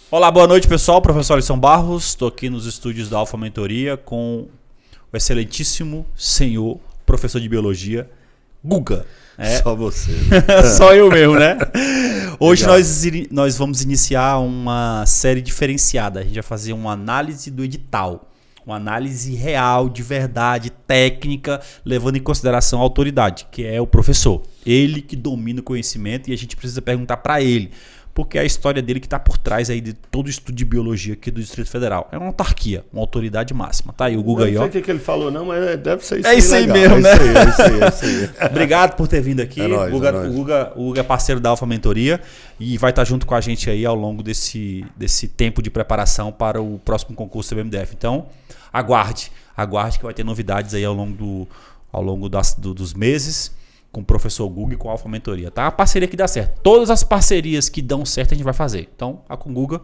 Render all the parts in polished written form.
Olá, boa noite, pessoal. Professor Alisson Barros. Estou aqui nos estúdios da Alfa Mentoria com o excelentíssimo senhor professor de biologia, Guga. Só você. Só eu mesmo, né? Hoje nós vamos iniciar uma série diferenciada. A gente vai fazer uma análise do edital. Uma análise real, de verdade, técnica, levando em consideração a autoridade, que é o professor. Ele que domina o conhecimento e a gente precisa perguntar para ele. Porque é a história dele que está por trás aí de todo o estudo de biologia aqui do Distrito Federal. É uma autarquia, uma autoridade máxima. Tá aí o Guga aí, ó. Não sei o que ele falou não, mas deve ser isso. É isso aí mesmo, né? É isso aí. Obrigado por ter vindo aqui. É nóis, o Guga é parceiro da Alfa Mentoria e vai estar junto com a gente aí ao longo desse tempo de preparação para o próximo concurso do BMDF. Então, aguarde que vai ter novidades aí ao longo dos meses, com o professor Guga e com a Alfa Mentoria, tá? A parceria que dá certo. Todas as parcerias que dão certo a gente vai fazer. Então, a com o Guga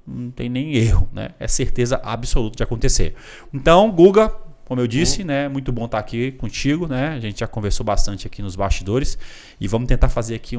não tem nem erro, né? É certeza absoluta de acontecer. Então, Guga, como eu disse, né? Muito bom estar aqui contigo, né? A gente já conversou bastante aqui nos bastidores e vamos tentar fazer aqui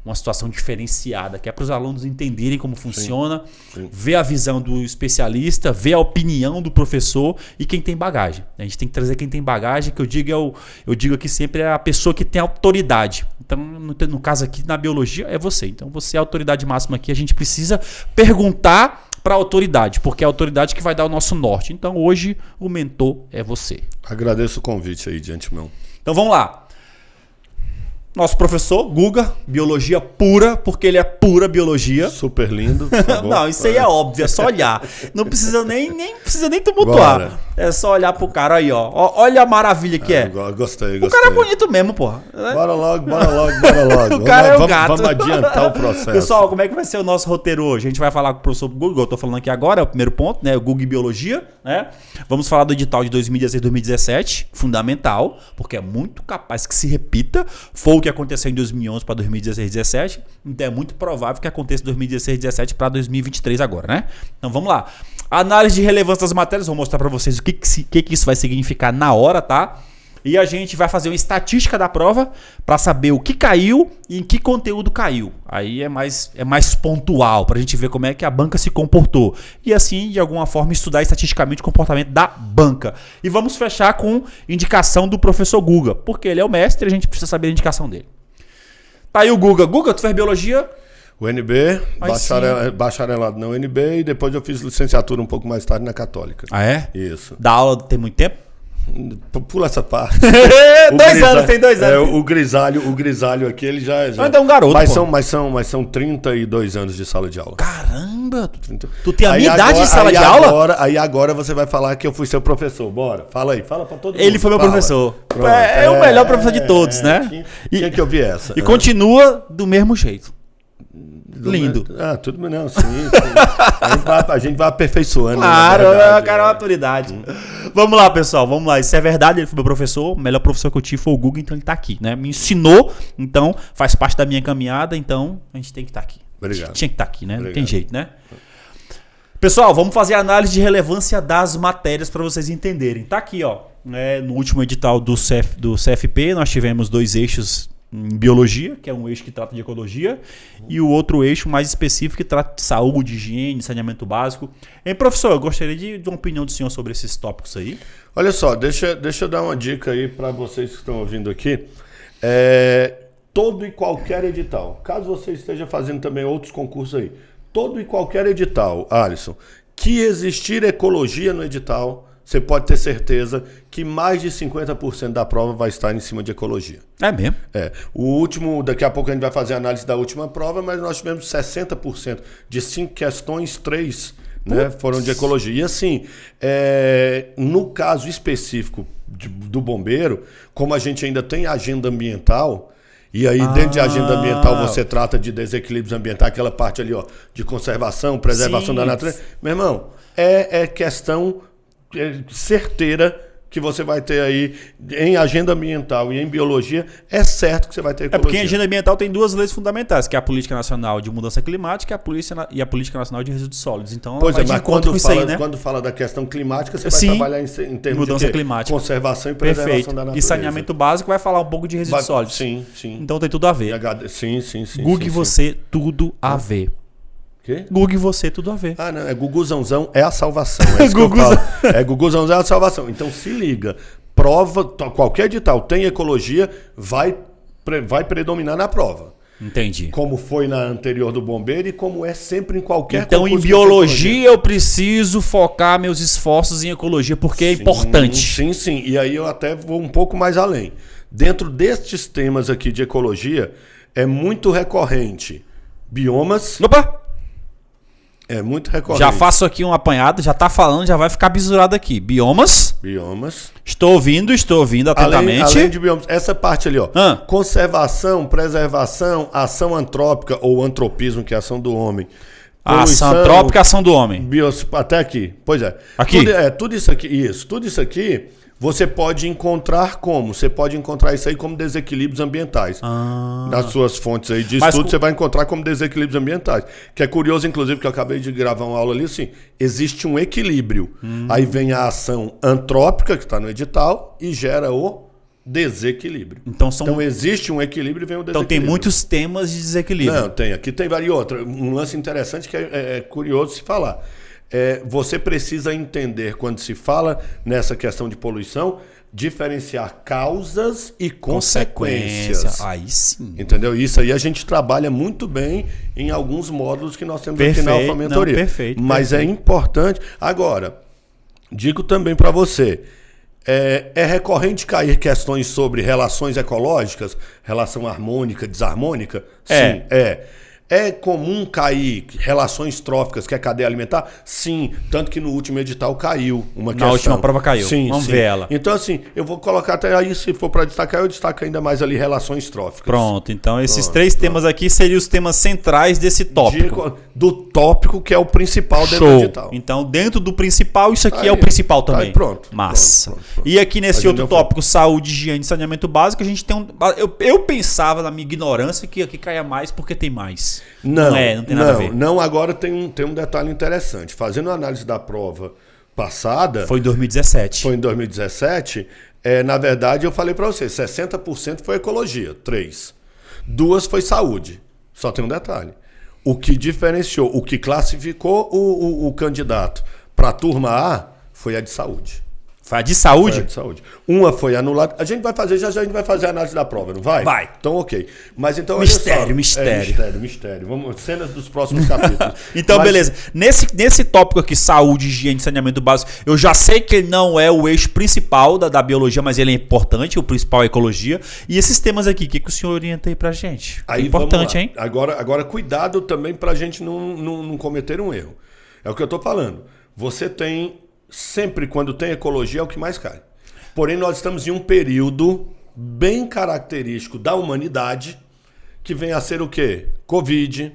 uma situação diferenciada, que é para os alunos entenderem como funciona, sim. Ver a visão do especialista, ver a opinião do professor e quem tem bagagem. A gente tem que trazer quem tem bagagem, que eu digo aqui sempre é a pessoa que tem autoridade. Então, no caso aqui na biologia, é você. Então, você é a autoridade máxima aqui. A gente precisa perguntar para a autoridade, porque é a autoridade que vai dar o nosso norte. Então, hoje, o mentor é você. Agradeço o convite aí de antemão. Então, vamos lá. Nosso professor, Guga, biologia pura, porque ele é pura biologia. Super lindo. Tá bom? Não, isso aí é óbvio, é só olhar. Não precisa nem tumultuar. Bora. É só olhar pro cara aí, ó. Olha a maravilha que é. Gostei. O cara é bonito mesmo, porra. Bora logo. O cara é o gato. Vamos adiantar o processo. Pessoal, como é que vai ser o nosso roteiro hoje? A gente vai falar com o professor Guga, eu tô falando aqui agora, é o primeiro ponto, né? O Guga e biologia, né? Vamos falar do edital de 2016 e 2017, fundamental, porque é muito capaz que se repita. Foi o que aconteceu em 2011 para 2016 e 2017, então é muito provável que aconteça em 2016 e 2017 para 2023 agora, né? Então vamos lá. Análise de relevância das matérias, vou mostrar para vocês o que isso vai significar na hora, tá? E a gente vai fazer uma estatística da prova para saber o que caiu e em que conteúdo caiu. Aí é mais pontual, para a gente ver como é que a banca se comportou. E assim, de alguma forma, estudar estatisticamente o comportamento da banca. E vamos fechar com indicação do professor Guga, porque ele é o mestre e a gente precisa saber a indicação dele. Tá aí o Guga. Guga, tu fez biologia? UNB, bacharelado na UNB e depois eu fiz licenciatura um pouco mais tarde na Católica. Ah, é? Isso. Da aula tem muito tempo? Pula essa parte. 2 anos, tem 2 anos. O grisalho aqui, ele já... Mas é um garoto, mas são 32 anos de sala de aula. Caramba! Tu tem a minha idade de sala de aula? Aí agora você vai falar que eu fui seu professor. Bora, fala aí, fala pra todo mundo. Ele foi meu professor. Pronto, é o melhor professor de todos, né? Tinha que ouvir essa. E continua do mesmo jeito. Lindo. Tudo bem, não, sim. A gente vai aperfeiçoando. Claro, cara, é uma autoridade. Vamos lá, pessoal, vamos lá. Isso é verdade, ele foi meu professor. O melhor professor que eu tive foi o Guga, então ele tá aqui, né? Me ensinou, então faz parte da minha caminhada, então a gente tem que estar aqui. Obrigado. Tinha que estar aqui, né? Obrigado. Não tem jeito, né? Pessoal, vamos fazer a análise de relevância das matérias para vocês entenderem. Tá aqui, ó. No último edital do CFP, nós tivemos 2 eixos em biologia, que é um eixo que trata de ecologia, e o outro eixo mais específico que trata de saúde, higiene, saneamento básico. Professor, eu gostaria de uma opinião do senhor sobre esses tópicos aí. Olha só, deixa eu dar uma dica aí para vocês que estão ouvindo aqui. Todo e qualquer edital, caso você esteja fazendo também outros concursos aí, todo e qualquer edital, Alisson, que existir ecologia no edital, você pode ter certeza que mais de 50% da prova vai estar em cima de ecologia. É mesmo? O último, daqui a pouco a gente vai fazer a análise da última prova, mas nós tivemos 60%. De 5 questões, 3 né, foram de ecologia. E assim, no caso específico do bombeiro, como a gente ainda tem agenda ambiental, e aí dentro de agenda ambiental você trata de desequilíbrios ambientais, aquela parte ali, ó, de conservação, preservação da natureza. Meu irmão, é questão certeira que você vai ter aí em agenda ambiental e em biologia, é certo que você vai ter ecologia. É porque em agenda ambiental tem duas leis fundamentais, que é a Política Nacional de Mudança Climática e a Política Nacional de Resíduos Sólidos. Então, pois é, mas né? quando fala da questão climática, você vai trabalhar em termos mudança de climática, conservação e preservação da natureza. E saneamento básico vai falar um pouco de resíduos sólidos. Sim, sim. Então tem tudo a ver. Sim. Google você, tudo a ver. Quê? Google você, tudo a ver. Ah, não, é Guguzãozão é a salvação. É isso que eu falo. É Guguzãozão é a salvação. Então se liga, prova, qualquer edital tem ecologia, vai predominar na prova. Entendi. Como foi na anterior do bombeiro e como é sempre em qualquer Então, em biologia, eu preciso focar meus esforços em ecologia, porque é importante. Sim. E aí eu até vou um pouco mais além. Dentro destes temas aqui de ecologia, é muito recorrente biomas. Opa! É muito recorrente. Já faço aqui um apanhado, já tá falando, já vai ficar bisurado aqui. Biomas. Estou ouvindo atentamente. Além de biomas, essa parte ali, ó. Conservação, preservação, ação antrópica ou antropismo, que é a ação do homem. Ação antrópica, ação do homem. Até aqui. Pois é. Aqui. Tudo isso aqui você pode encontrar como? Você pode encontrar isso aí como desequilíbrios ambientais. Nas suas fontes aí de estudo, você vai encontrar como desequilíbrios ambientais. Que é curioso, inclusive, que eu acabei de gravar uma aula ali, assim, existe um equilíbrio. Aí vem a ação antrópica, que está no edital, e gera o desequilíbrio. Então existe um equilíbrio e vem o desequilíbrio. Então tem muitos temas de desequilíbrio. Não, tem. Aqui tem vários. Outra, um lance interessante que é curioso se falar. Você precisa entender, quando se fala nessa questão de poluição, diferenciar causas e consequências. Aí sim. Entendeu? Isso aí a gente trabalha muito bem em alguns módulos que nós temos aqui na Alfa Mentoria. Perfeito. Mas é importante. Agora, digo também para você, é recorrente cair questões sobre relações ecológicas, relação harmônica, desarmônica? Sim, É comum cair relações tróficas, que é cadeia alimentar? Sim, tanto que no último edital caiu uma questão. Na última prova caiu. Sim, Vamos ver ela. Então assim, eu vou colocar até aí, se for para destacar, eu destaco ainda mais ali relações tróficas. Pronto, então esses três temas aqui seriam os temas centrais desse tópico. Do tópico que é o principal dentro do edital. Então dentro do principal, isso aqui é o principal também. Pronto. Massa. Pronto. E aqui nesse outro tópico, saúde, higiene e saneamento básico, a gente tem eu pensava na minha ignorância que aqui caia mais porque tem mais. Não tem nada a ver. Não, agora tem um detalhe interessante. Fazendo a análise da prova passada... Foi em 2017. Foi em 2017. Na verdade, eu falei para você, 60% foi ecologia, 3. 2 foi saúde. Só tem um detalhe. O que diferenciou, o que classificou o candidato para a turma A foi a de saúde. Foi a de saúde? Foi a de saúde. Uma foi anulada. A gente vai fazer, já a gente vai fazer a análise da prova, não vai? Vai. Então, ok. Mas então, mistério. Mistério. Vamos, cenas dos próximos capítulos. Então, beleza. Nesse tópico aqui, saúde, higiene e saneamento básico, eu já sei que ele não é o eixo principal da biologia, mas ele é importante, o principal é a ecologia. E esses temas aqui, o que o senhor orienta aí pra gente? Aí, é importante, hein? Agora, cuidado também pra gente não cometer um erro. É o que eu tô falando. Você tem... Sempre quando tem ecologia é o que mais cai. Porém, nós estamos em um período bem característico da humanidade, que vem a ser o quê? Covid.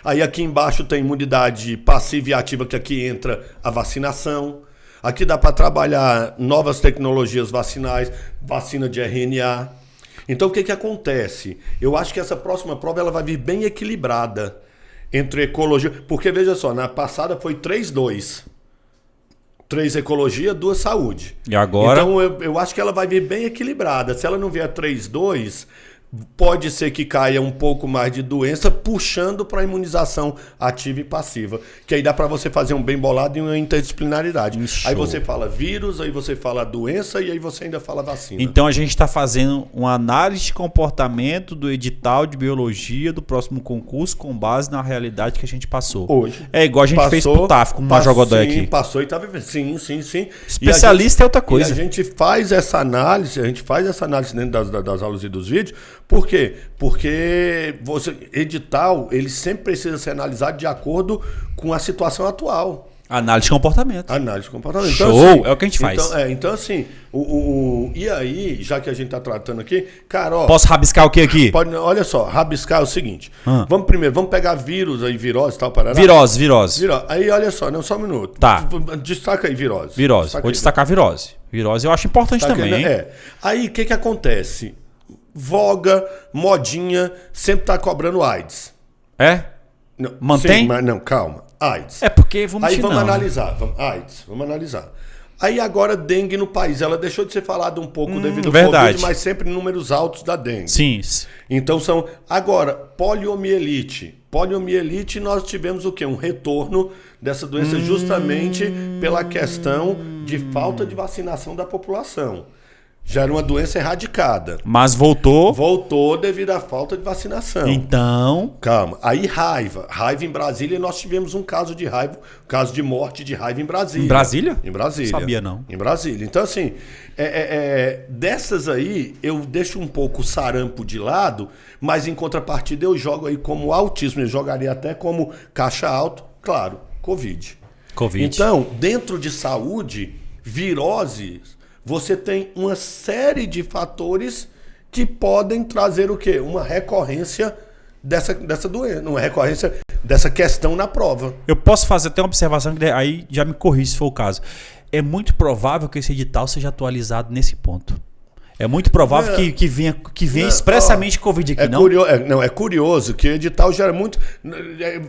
Aí aqui embaixo tem imunidade passiva e ativa, que aqui entra a vacinação. Aqui dá para trabalhar novas tecnologias vacinais, vacina de RNA. Então o que acontece? Eu acho que essa próxima prova ela vai vir bem equilibrada entre ecologia. Porque veja só, na passada foi 3-2. 3 ecologia, 2 saúde. E agora? Então eu acho que ela vai vir bem equilibrada. Se ela não vier 3-2, pode ser que caia um pouco mais de doença, puxando para a imunização ativa e passiva. Que aí dá para você fazer um bem bolado e uma interdisciplinaridade. Show. Aí você fala vírus, aí você fala doença e aí você ainda fala vacina. Então a gente está fazendo uma análise de comportamento do edital de biologia do próximo concurso com base na realidade que a gente passou. Hoje. É igual a gente fez pro TAF com o Major Godoy aqui. Passou e tá vivendo. Sim. Especialista é outra coisa. E a gente faz essa análise, dentro das aulas e dos vídeos. Por quê? Porque edital, ele sempre precisa ser analisado de acordo com a situação atual. Análise de comportamento. Então, show, assim, é o que a gente faz. Então assim, e aí, já que a gente tá tratando aqui, cara, ó... Posso rabiscar o que aqui? Olha só, rabiscar é o seguinte. Vamos pegar vírus aí, virose e tal, parará. Virose. Aí, olha só, não, só um minuto. Tá. Destaca aí virose. Vou destacar virose. Virose eu acho importante também. Hein? Aí o que acontece? Voga, modinha, sempre tá cobrando AIDS. É? Não, mantém? Sim, mas não, calma. AIDS. É porque vamos analisar. AIDS, vamos analisar. Aí agora dengue no país, ela deixou de ser falada um pouco devido ao Covid, mas sempre em números altos da dengue. Sim. Então agora, poliomielite. Poliomielite nós tivemos o quê? Um retorno dessa doença justamente pela questão de falta de vacinação da população. Já era uma doença erradicada. Mas voltou. Voltou devido à falta de vacinação. Então. Calma. Aí raiva. Raiva em Brasília, nós tivemos um caso de raiva, caso de morte de raiva em Brasília. Em Brasília? Em Brasília. Não sabia, não. Em Brasília. Então, assim, dessas aí, eu deixo um pouco o sarampo de lado, mas em contrapartida eu jogo aí como autismo. Eu jogaria até como caixa alto, claro, Covid. Então, dentro de saúde, viroses, você tem uma série de fatores que podem trazer o quê? Uma recorrência dessa doença, uma recorrência dessa questão na prova. Eu posso fazer até uma observação que aí já me corrige se for o caso. É muito provável que esse edital seja atualizado nesse ponto. É muito provável que venha expressamente Covid aqui, não? É curioso que o edital gera muito...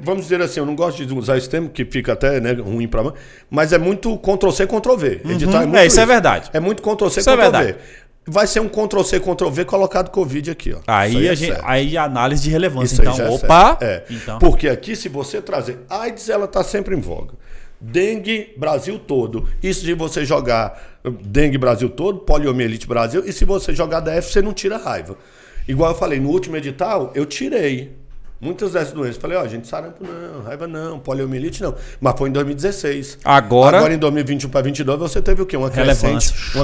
Vamos dizer assim, eu não gosto de usar esse termo, que fica até ruim para mim, mas é muito Ctrl-C, Ctrl-V. Edital é muito isso é verdade. É muito Ctrl-C, Ctrl-V. É verdade. Vai ser um Ctrl-C, Ctrl-V colocado Covid aqui, ó. Aí a análise de relevância. Isso então, opa! Então. Porque aqui, se você trazer... AIDS, ela tá sempre em voga. Dengue, Brasil todo. Isso de você jogar dengue Brasil todo, poliomielite Brasil, e se você jogar DF, você não tira raiva. Igual eu falei, no último edital, eu tirei muitas dessas doenças. Falei, gente, sarampo não, raiva não, poliomielite não. Mas foi em 2016. Agora em 2021 para 2022, você teve o quê? Uma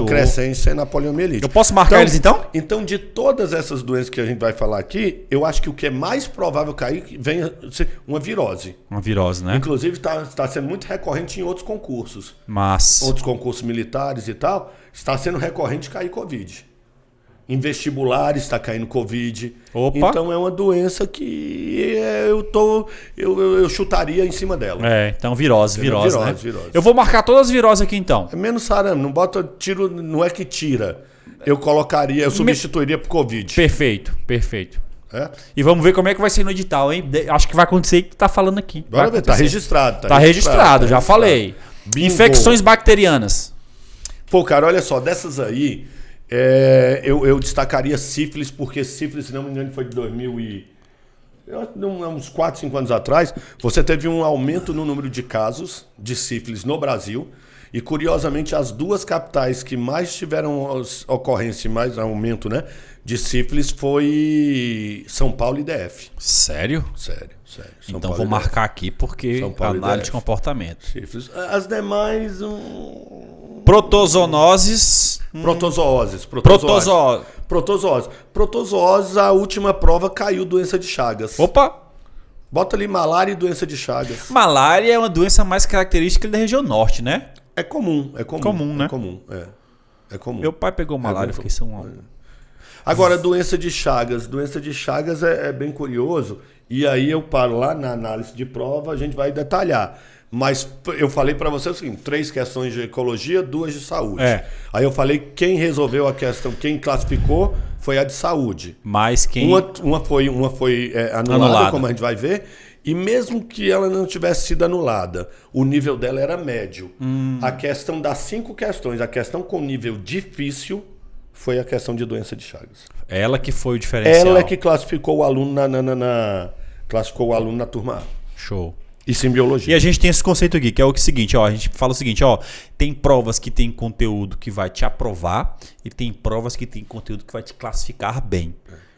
crescência na poliomielite. Eu posso marcar eles então? Então, de todas essas doenças que a gente vai falar aqui, eu acho que o que é mais provável cair venha ser uma virose. Uma virose, né? Inclusive, está sendo muito recorrente em outros concursos. Outros concursos militares e tal, está sendo recorrente cair Covid. Em vestibulares está caindo Covid. Opa. Então é uma doença que eu chutaria em cima dela. Então virose, né? Virose. Eu vou marcar todas as viroses aqui então. É menos sarampo, não bota tiro, não é que tira. Eu substituiria por Covid. Perfeito. E vamos ver como é que vai ser no edital, hein? Acho que vai acontecer o que tá falando aqui. Bora ver, tá registrado. Tá registrado, já falei. Bingo. Infecções bacterianas. Pô, cara, olha só, dessas aí, eu destacaria sífilis, porque sífilis, se não me engano, foi de 2000 e... uns 4, 5 anos atrás, você teve um aumento no número de casos de sífilis no Brasil. E, curiosamente, as duas capitais que mais tiveram ocorrência e mais aumento, né, de sífilis foi São Paulo e DF. Sério? Sério. Então vou marcar aqui porque análise de comportamento. Sífilis. As demais... Protozoonoses. Protozooses, a última prova caiu doença de Chagas. Opa! Bota ali malária e doença de Chagas. Malária é uma doença mais característica da região norte, né? É comum, né? É comum. Meu pai pegou malária, fiquei São Agora, doença de Chagas. Doença de Chagas é bem curioso. E aí eu paro lá na análise de prova, a gente vai detalhar. Mas eu falei para você o seguinte, 3 questões de ecologia, 2 de saúde. Aí eu falei quem resolveu a questão, quem classificou foi a de saúde. Mas quem... Uma foi anulada, como a gente vai ver. E mesmo que ela não tivesse sido anulada, o nível dela era médio. A questão das 5 questões, a questão com nível difícil foi a questão de doença de Chagas. Ela que foi o diferencial. Ela que classificou o aluno classificou o aluno na turma A. Show. Isso em biologia. E a gente tem esse conceito aqui, que é o seguinte, a gente fala o seguinte, tem provas que tem conteúdo que vai te aprovar e tem provas que tem conteúdo que vai te classificar bem.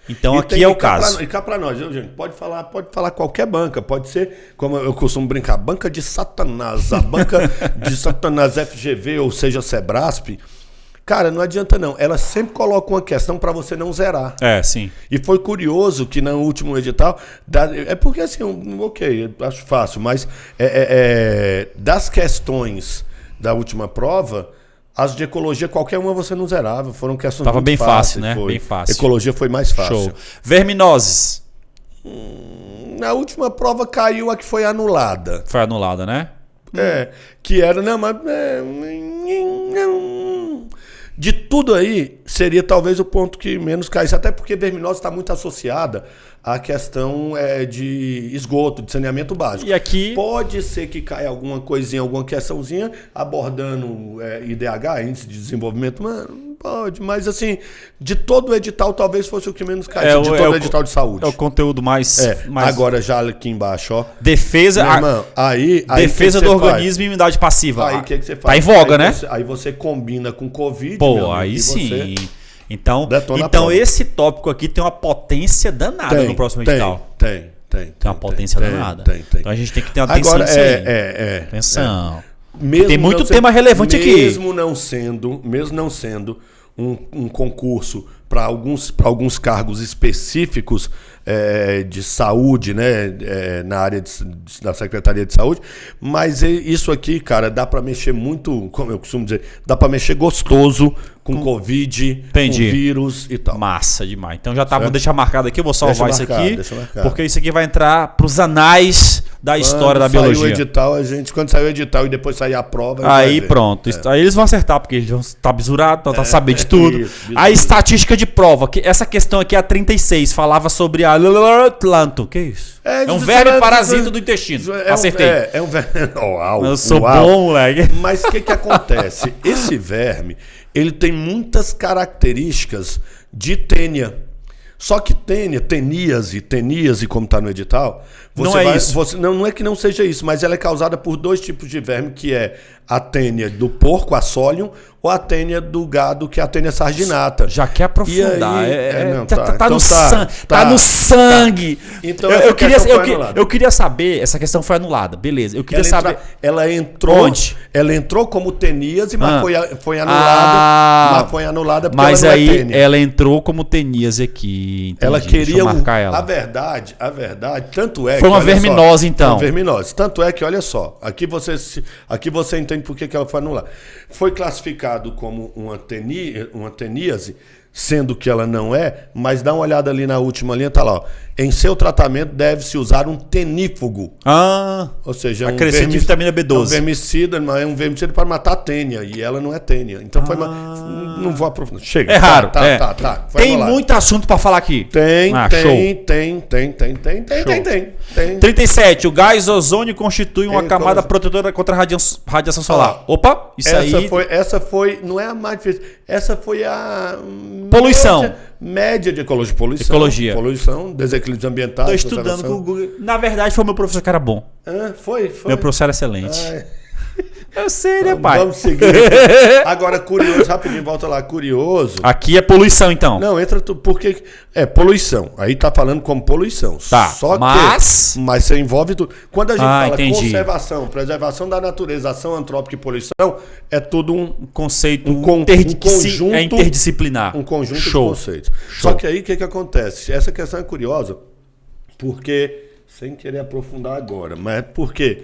Então e aqui é o caso. E cá pra nós, viu, gente? Pode falar qualquer banca, pode ser, como eu costumo brincar, banca de Satanás, a banca de Satanás FGV, ou seja, Sebrasp. Cara, não adianta não. Ela sempre coloca uma questão para você não zerar. Sim. E foi curioso que no último edital... É porque assim, ok, eu acho fácil, mas das questões da última prova, as de ecologia, qualquer uma você não zerava. Foram questões Tava muito bem fáceis, fácil, né? Bem fácil. Ecologia foi mais fácil. Show. Verminoses. Na última prova caiu a que foi anulada. Foi anulada, né? Que era... Não, mas... De tudo aí, seria talvez o ponto que menos caísse, até porque verminose está muito associada à questão de esgoto, de saneamento básico. E aqui... Pode ser que caia alguma coisinha, alguma questãozinha, abordando IDH, Índice de Desenvolvimento Humano, pode, mas assim, de todo o edital, talvez fosse o que menos caísse, de todo o edital de saúde. É o conteúdo mais... Agora já aqui embaixo, ó. Defesa... Meu irmão, aí defesa do organismo e imunidade passiva. Aí o que você faz? Tá em voga, aí né? Aí você combina com Covid. Pô, aí sim. Então esse tópico aqui tem uma potência danada no próximo edital. Tem uma potência danada. Então a gente tem que ter uma atenção agora, nisso aí. Atenção. Tem muito tema relevante aqui. Mesmo não sendo um concurso para alguns cargos específicos de saúde, né, na área da Secretaria de Saúde, mas isso aqui, cara, dá para mexer muito, como eu costumo dizer, dá para mexer gostoso com Covid, Entendi. Com vírus e tal. Massa demais. Então já tá, vou deixar marcado aqui, eu vou salvar isso aqui, deixa marcado. porque isso aqui vai entrar pros anais da história da biologia. Quando sair o edital e depois sair a prova... Aí pronto. Aí eles vão acertar, porque eles vão estar bisurados, tá sabendo de tudo. Isso. A estatística de prova, que essa questão aqui, a 36, falava sobre a Atlanto. Que isso? É um verme parasita do intestino. Acertei. É um verme... Eu sou bom, moleque. Mas o que acontece? Esse verme, ele tem muitas características de tênia. Só que teníase, como está no edital, não é que não seja isso, mas ela é causada por dois tipos de verme, que é a tênia do porco, a Solium, ou a tênia do gado, que é a tênia sardinata. Já quer aprofundar. Tá no sangue. Então, eu queria saber, essa questão foi anulada, beleza. Eu queria saber. Ela entrou. Onde? Ela entrou como teníase, mas foi anulada. Mas foi anulada porque mas ela não aí é tênia. Ela entrou como teníase aqui. Entendi. Ela queria. Deixa eu marcar ela. A verdade, tanto é. Foi uma verminose, então. Foi uma verminose. Tanto é que, olha só, aqui você entende por que ela foi anulada. Foi classificado como uma teníase, sendo que ela não é, mas dá uma olhada ali na última linha, tá lá, ó. Em seu tratamento deve-se usar um tenífugo. Ou seja, acrescente de vitamina B12. É um vermicida, mas é um vermicida para matar a tênia, e ela não é tênia. Então não vou aprofundar. Chega. É raro. Tá. Tem muito assunto para falar aqui. Tem. 37. O gás ozônio constitui uma camada protetora contra a radiação solar. Opa, essa foi, não é a mais difícil, essa foi a poluição. Média de ecologia. Poluição, desequilíbrios ambientais. Estou estudando com o Google. Na verdade, foi meu professor que era bom. Foi. Meu professor era excelente. Eu sei, né, pai? Vamos seguir. Agora, curioso, rapidinho, volta lá. Curioso. Aqui é poluição, então. Não, entra tu, porque é poluição. Aí tá falando como poluição. Tá. Mas você envolve tudo. Quando a gente fala conservação, preservação da natureza, ação antrópica e poluição, é tudo um conceito conjunto, interdisciplinar. Um conjunto de conceitos. Só que aí o que acontece? Essa questão é curiosa, porque, sem querer aprofundar agora, mas por quê?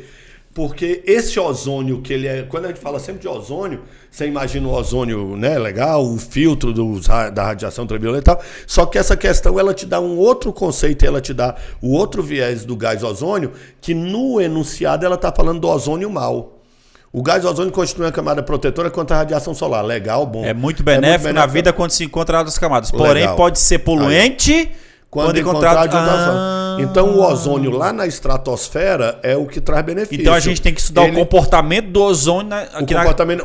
Porque esse ozônio que ele é... Quando a gente fala sempre de ozônio, você imagina o ozônio, né, legal, o filtro da radiação ultravioleta e tal. Só que essa questão, ela te dá um outro conceito, ela te dá o outro viés do gás ozônio, que no enunciado ela está falando do ozônio mau. O gás ozônio constitui uma camada protetora contra a radiação solar. Legal, bom. É muito benéfico na vida quando se encontra outras camadas. Porém, pode ser poluente... Quando encontrar Então, o ozônio lá na estratosfera é o que traz benefício. Então, a gente tem que estudar o comportamento do ozônio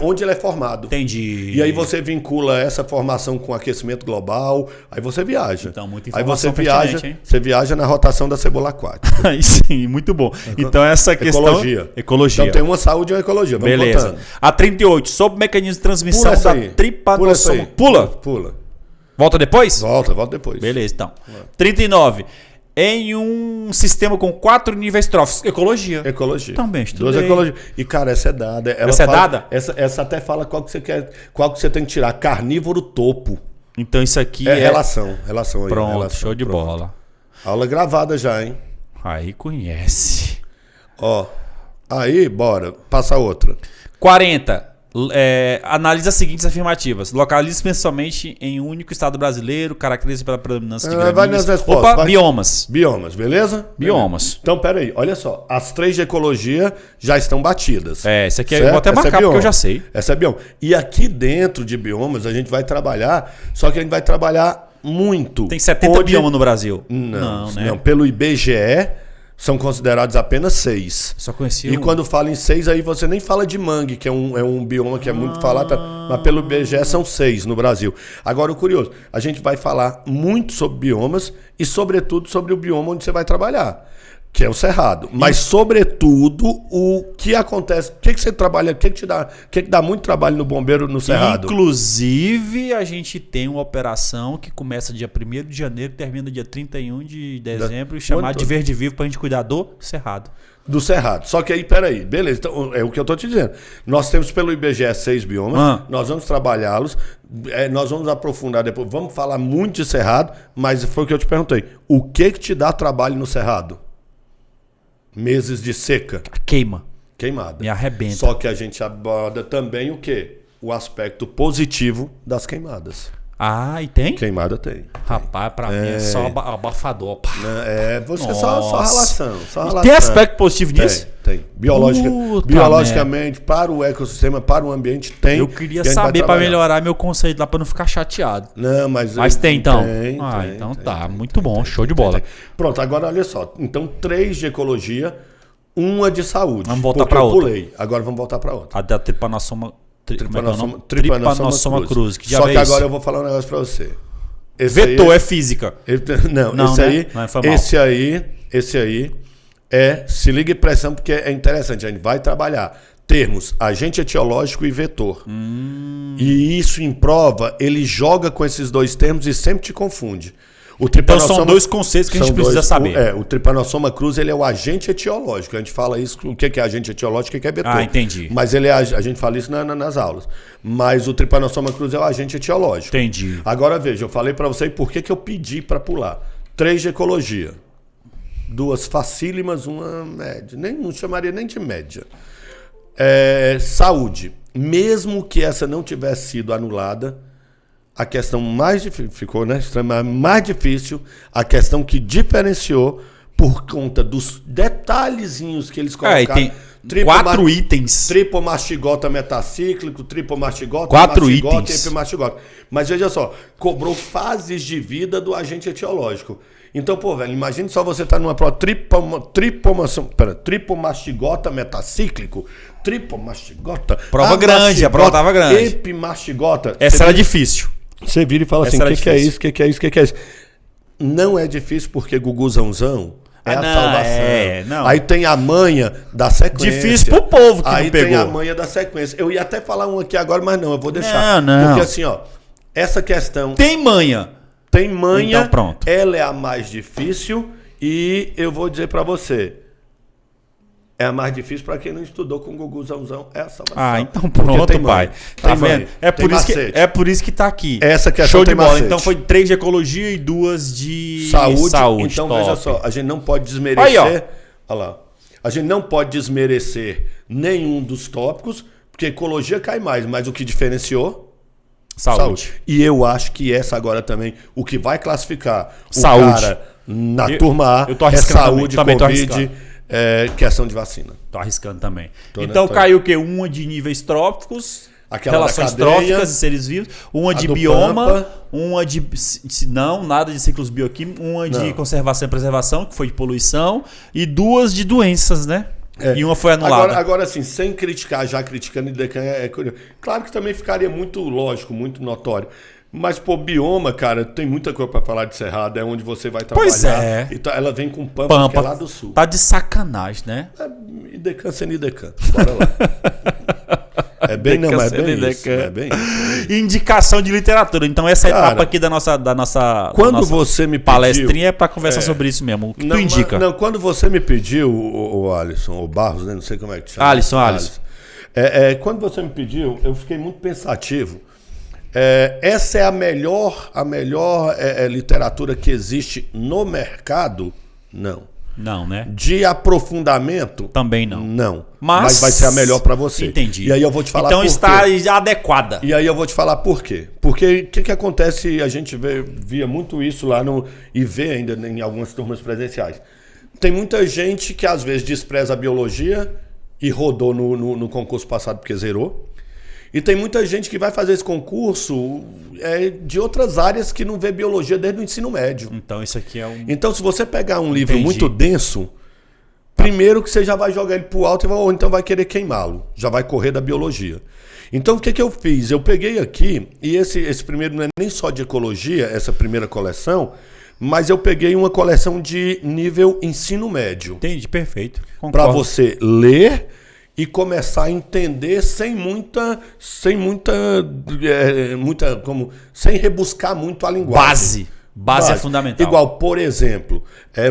onde ele é formado. Entendi. E aí você vincula essa formação com aquecimento global, aí você viaja. Então, muita informação. Aí você viaja na rotação da cebola aquática. Aí sim, muito bom. Então, essa questão... Ecologia. Então, tem uma saúde e uma ecologia. Vamos beleza. Botando. A 38, sobre o mecanismo de transmissão da tripanossoma. Pula. Volta depois? Volta depois. Beleza, então. 39. Em um sistema com 4 níveis tróficos. Ecologia. Também estudei. 2 ecologia. E, cara, essa é dada. Essa é dada? Essa até fala qual que você quer, qual que você tem que tirar. Carnívoro topo. Então isso aqui relação aí. Pronto, show de bola. Aula gravada já, hein? Aí conhece. Aí, bora. Passa outra. 40. Analisa as seguintes afirmativas. Localiza principalmente em um único estado brasileiro, caracteriza pela predominância de Vai gramíneas. nas respostas. Opa, biomas. Biomas, beleza? Biomas. Então, peraí, olha só. As 3 de ecologia já estão batidas. Esse aqui certo? eu vou até marcar porque eu já sei. Essa é bioma. E aqui dentro de biomas a gente vai trabalhar, só que a gente vai trabalhar muito. Tem 70 biomas no Brasil. Não, né? não. Pelo IBGE são considerados apenas 6. Só conheci E quando fala em 6, aí você nem fala de mangue, que é um bioma que é muito falado, mas pelo IBGE são 6 no Brasil. Agora, o curioso, a gente vai falar muito sobre biomas e, sobretudo, sobre o bioma onde você vai trabalhar, que é o Cerrado. Mas, sobretudo, o que acontece, o que você trabalha, o que dá muito trabalho no bombeiro no Cerrado? Inclusive, a gente tem uma operação que começa dia 1º de janeiro e termina dia 31 de dezembro, chamada de Verde Vivo, pra gente cuidar do Cerrado. Do Cerrado. Só que aí, peraí, beleza, então, é o que eu tô te dizendo. Nós temos pelo IBGE 6 biomas, nós vamos trabalhá-los, nós vamos aprofundar depois, vamos falar muito de Cerrado, mas foi o que eu te perguntei. O que te dá trabalho no Cerrado? Meses de seca. Queimada. Me arrebenta. Só que a gente aborda também o quê? O aspecto positivo das queimadas. E tem? Queimada tem. Rapaz, pra mim é só abafador. Pá. Você só relação. Tem aspecto positivo nisso? Tem. Biologicamente, para o ecossistema, para o ambiente, tem. Eu queria saber para melhorar meu conceito lá, para não ficar chateado. Não, mas tem então? Então tá. Muito bom. Show de bola. Pronto, agora olha só. Então, 3 de ecologia, 1 de saúde. Vamos voltar para outra. Pulei. Agora vamos voltar para outra. A da Trypanosoma cruzi. Só que agora eu vou falar um negócio pra você. Vetor é física. Esse aí se liga em pressão porque é interessante. A gente vai trabalhar termos agente etiológico e vetor. E isso em prova, ele joga com esses 2 termos e sempre te confunde. Então são 2 conceitos que a gente precisa saber. O Trypanosoma cruzi, ele é o agente etiológico. A gente fala isso, o que é agente etiológico e o que é vetor. Entendi. Mas a gente fala isso nas aulas. Mas o Trypanosoma cruzi é o agente etiológico. Entendi. Agora veja, eu falei para você por que eu pedi para pular. 3 de ecologia. 2 facílimas, 1 média. Não chamaria nem de média. Saúde. Mesmo que essa não tivesse sido anulada, a questão mais difícil, ficou, né, mais difícil, a questão que diferenciou por conta dos detalhezinhos que eles colocaram. Tem 4 itens. Tripomastigota metacíclico, tripomastigota, 4 itens. E epimastigota. Mas veja só, cobrou fases de vida do agente etiológico. Então, velho, imagine só você estar numa prova tripomastigota metacíclico, tripomastigota. Prova grande, a prova tava grande. Epimastigota. Essa era difícil. Você vira e fala assim, o que é isso, o que é isso, o que é isso? Não é difícil porque Guguzãozão é a salvação. Aí tem a manha da sequência. Difícil pro povo que não pegou. Aí tem a manha da sequência. Eu ia até falar um aqui agora, mas não, eu vou deixar. Não. Porque assim, essa questão... Tem manha. Então pronto. Ela é a mais difícil e eu vou dizer pra você... É a mais difícil para quem não estudou com o Guguzãozão. É a salvação. Então pronto, pai. Tá vendo? É por isso que tá aqui. Essa que é show de bola. Macete. Então foi 3 de ecologia e 2 de saúde. Então veja só, a gente não pode desmerecer. Olha lá. A gente não pode desmerecer nenhum dos tópicos, porque ecologia cai mais, mas o que diferenciou? Saúde. E eu acho que essa agora também, o que vai classificar saúde. O cara na turma A é saúde, Covid. Questão de vacina. Tô arriscando também. Então caiu o quê? Uma de níveis tróficos, aquela relações tróficas e seres vivos, uma de bioma, Pampa. Uma de nada de ciclos bioquímicos, uma de conservação e preservação, que foi de poluição, e 2 de doenças, né? E uma foi anulada. Agora assim, sem criticar, já criticando, é curioso. Claro que também ficaria muito lógico, muito notório. Mas, bioma, cara, tem muita coisa pra falar de Cerrado, é onde você vai trabalhar. Pois é. E ela vem com Pampa, que é lá do sul. Tá de sacanagem, né? Idecan sem Idecan. Bora lá. É bem isso. Indicação de literatura. Então, essa etapa aqui da nossa você me pediu, palestrinha é pra conversar sobre isso mesmo. O que tu indica? Quando você me pediu, o Alisson, ou Barros, né? Não sei como é que te chama. Alisson. Quando você me pediu, eu fiquei muito pensativo. Essa é a melhor literatura que existe no mercado? Não. Não, né? De aprofundamento? Também não. Não. Mas vai ser a melhor para você. Entendi. E aí eu vou te falar então por está quê. adequada. E aí eu vou te falar por quê. Porque o que acontece, a gente via muito isso lá e vê ainda em algumas turmas presenciais. Tem muita gente que às vezes despreza a biologia e rodou no concurso passado porque zerou. E tem muita gente que vai fazer esse concurso de outras áreas que não vê biologia desde o ensino médio. Então isso aqui é um... Então se você pegar um livro Entendi. muito denso, primeiro que você já vai jogar ele pro alto ou então vai querer queimá-lo. Já vai correr da biologia. Então o que eu fiz? Eu peguei aqui, e esse primeiro não é nem só de ecologia, essa primeira coleção, mas eu peguei uma coleção de nível ensino médio. Entendi, perfeito. Para você ler e começar a entender sem rebuscar muito a linguagem. Base é fundamental. Igual, por exemplo,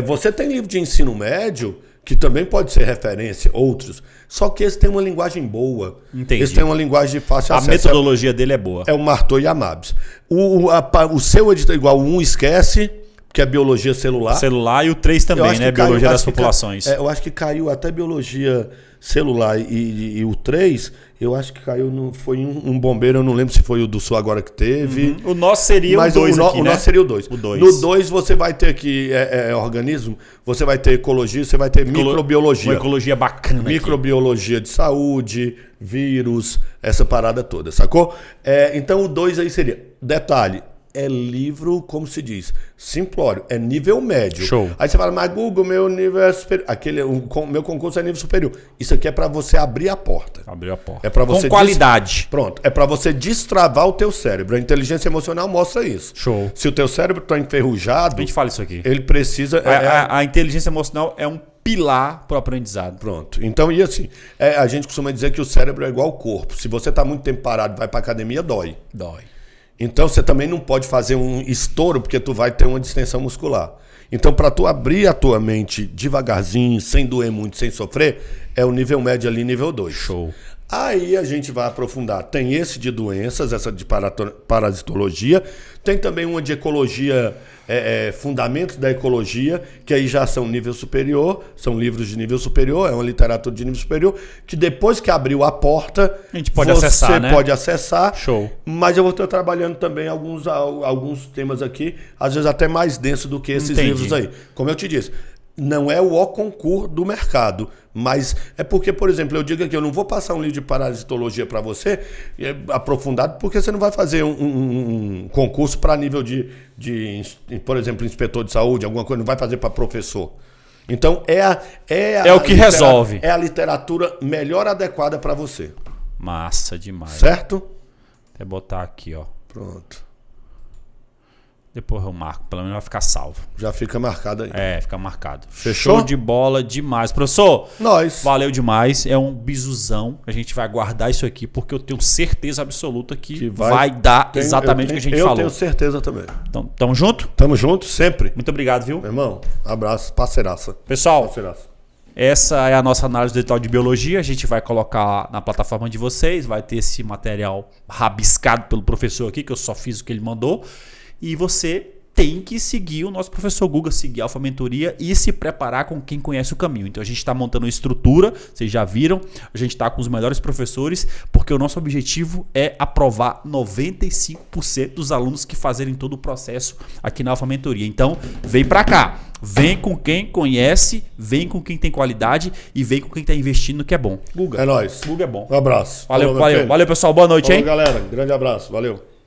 você tem livro de ensino médio que também pode ser referência, outros, só que esse tem uma linguagem boa. Entendi. Esse tem uma linguagem de fácil acesso. A metodologia dele é boa. É o Martot e a Mabs. O seu editor, igual o 1 esquece, que é biologia celular. Celular e o 3 também, né? Biologia das populações. Eu acho que caiu até biologia celular e o 3, eu acho que caiu, foi um bombeiro, eu não lembro se foi o do Sul agora que teve. O nosso seria o 2 aqui, o né? nosso seria o 2. No 2 você vai ter aqui organismo, você vai ter ecologia, você vai ter microbiologia. Uma ecologia bacana. Microbiologia de saúde, vírus, essa parada toda, sacou? Então o 2 aí seria, detalhe, é livro, como se diz, simplório, é nível médio. Show. Aí você fala, mas Google, meu nível é superior. Meu concurso é nível superior. Isso aqui é para você abrir a porta. Abrir a porta. É para você com qualidade. Pronto. É para você destravar o teu cérebro. A inteligência emocional mostra isso. Show. Se o teu cérebro está enferrujado, A gente fala isso aqui. ele precisa... A inteligência emocional é um pilar para o aprendizado. Pronto. Então, e assim, a gente costuma dizer que o cérebro é igual ao corpo. Se você está muito tempo parado e vai para academia, dói. Dói. Então você também não pode fazer um estouro porque tu vai ter uma distensão muscular. Então para tu abrir a tua mente devagarzinho, sem doer muito, sem sofrer, é o nível médio ali, nível 2. Show. Aí a gente vai aprofundar. Tem esse de doenças, essa de parasitologia. Tem também uma de ecologia, fundamentos da ecologia, que aí já são nível superior, são livros de nível superior, é uma literatura de nível superior, que depois que abriu a porta, a gente pode acessar, né? Você pode acessar. Show. Mas eu vou estar trabalhando também alguns temas aqui, às vezes até mais denso do que esses livros aí. Como eu te disse, não é o concurso do mercado, mas é porque, por exemplo, eu digo aqui, eu não vou passar um livro de parasitologia para você aprofundado, porque você não vai fazer um concurso para nível de, por exemplo, inspetor de saúde, alguma coisa, não vai fazer para professor. Então, é o que resolve. É a literatura melhor adequada para você. Massa demais. Certo? Até botar aqui, ó. Pronto. Depois eu marco, pelo menos vai ficar salvo. Já fica marcado aí. Fica marcado. Fechou? Show de bola demais. Professor, nós. Valeu demais. É um bisuzão. A gente vai guardar isso aqui, porque eu tenho certeza absoluta que vai dar exatamente o que a gente falou. Eu tenho certeza também. Então, tamo junto? Tamo junto, sempre. Muito obrigado, viu? Meu irmão, abraço, parceiraça. Pessoal, Parceiraça. Essa é a nossa análise do edital de biologia. A gente vai colocar na plataforma de vocês. Vai ter esse material rabiscado pelo professor aqui, que eu só fiz o que ele mandou. E você tem que seguir o nosso professor Guga, seguir a Alfa Mentoria e se preparar com quem conhece o caminho. Então a gente está montando uma estrutura, vocês já viram, a gente está com os melhores professores, porque o nosso objetivo é aprovar 95% dos alunos que fazerem todo o processo aqui na Alfa Mentoria. Então vem para cá, vem com quem conhece, vem com quem tem qualidade e vem com quem está investindo no que é bom. Guga. É nóis. Guga é bom. Um abraço. Valeu, pessoal. Boa noite, hein? Galera. Grande abraço. Valeu.